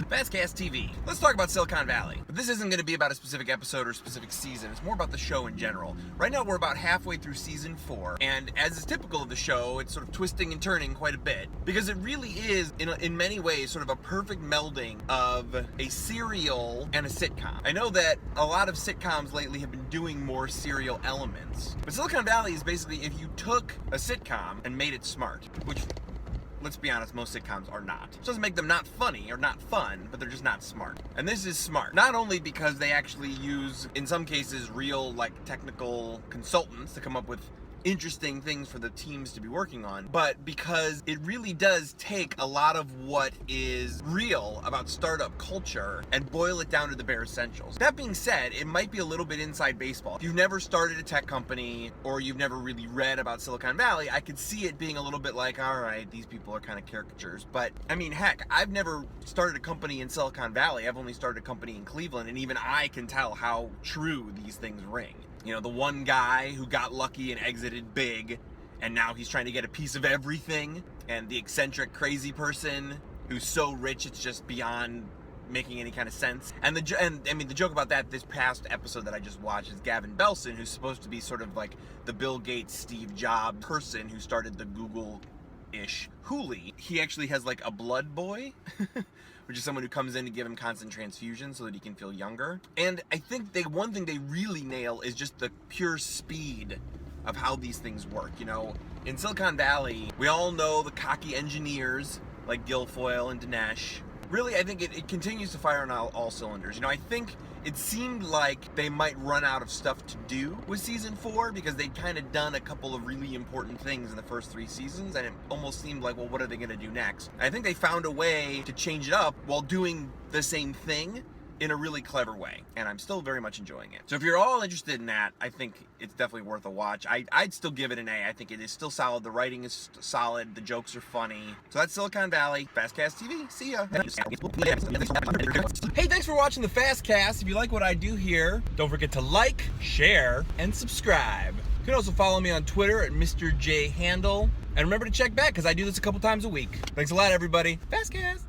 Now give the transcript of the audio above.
FastCast TV. Let's talk about Silicon Valley. But this isn't going to be about a specific episode or a specific season. It's more about the show in general. Right now we're about halfway through season 4, and as is typical of the show, it's sort of twisting and turning quite a bit, because it really is, in many ways, sort of a perfect melding of a serial and a sitcom. I know that a lot of sitcoms lately have been doing more serial elements, but Silicon Valley is basically if you took a sitcom and made it smart, which, let's be honest, most sitcoms are not. It doesn't make them not funny or not fun, but they're just not smart. And this is smart. Not only because they actually use, in some cases, real, technical consultants to come up with interesting things for the teams to be working on, but because it really does take a lot of what is real about startup culture and boil it down to the bare essentials. That being said, it might be a little bit inside baseball. If you've never started a tech company or you've never really read about Silicon Valley, I could see it being a little bit like, all right, these people are kind of caricatures. But I mean, heck, I've never started a company in Silicon Valley. I've only started a company in Cleveland, and even I can tell how true these things ring. You know, the one guy who got lucky and exited big, and now he's trying to get a piece of everything, and the eccentric crazy person who's so rich it's just beyond making any kind of sense. And the joke about that this past episode that I just watched is Gavin Belson, who's supposed to be sort of like the Bill Gates, Steve Jobs person who started the Google-ish Hooli. He actually has like a blood boy, which is someone who comes in to give him constant transfusions so that he can feel younger. And I think one thing they really nail is just the pure speed of how these things work. You know, in Silicon Valley, we all know the cocky engineers like Guilfoyle and Dinesh. Really, I think it continues to fire on all cylinders. You know, I think it seemed like they might run out of stuff to do with season 4 because they'd kind of done a couple of really important things in the first 3 seasons, and it almost seemed like, well, what are they going to do next? I think they found a way to change it up while doing the same thing in a really clever way, and I'm still very much enjoying it. So if you're all interested in that, I think it's definitely worth a watch. I'd still give it an A. I think it is still solid. The writing is solid. The jokes are funny. So that's Silicon Valley. FastCast TV. See ya. Hey, thanks for watching the FastCast. If you like what I do here, don't forget to like, share, and subscribe. You can also follow me on Twitter at Mr. J Handle. And remember to check back, because I do this a couple times a week. Thanks a lot, everybody. FastCast.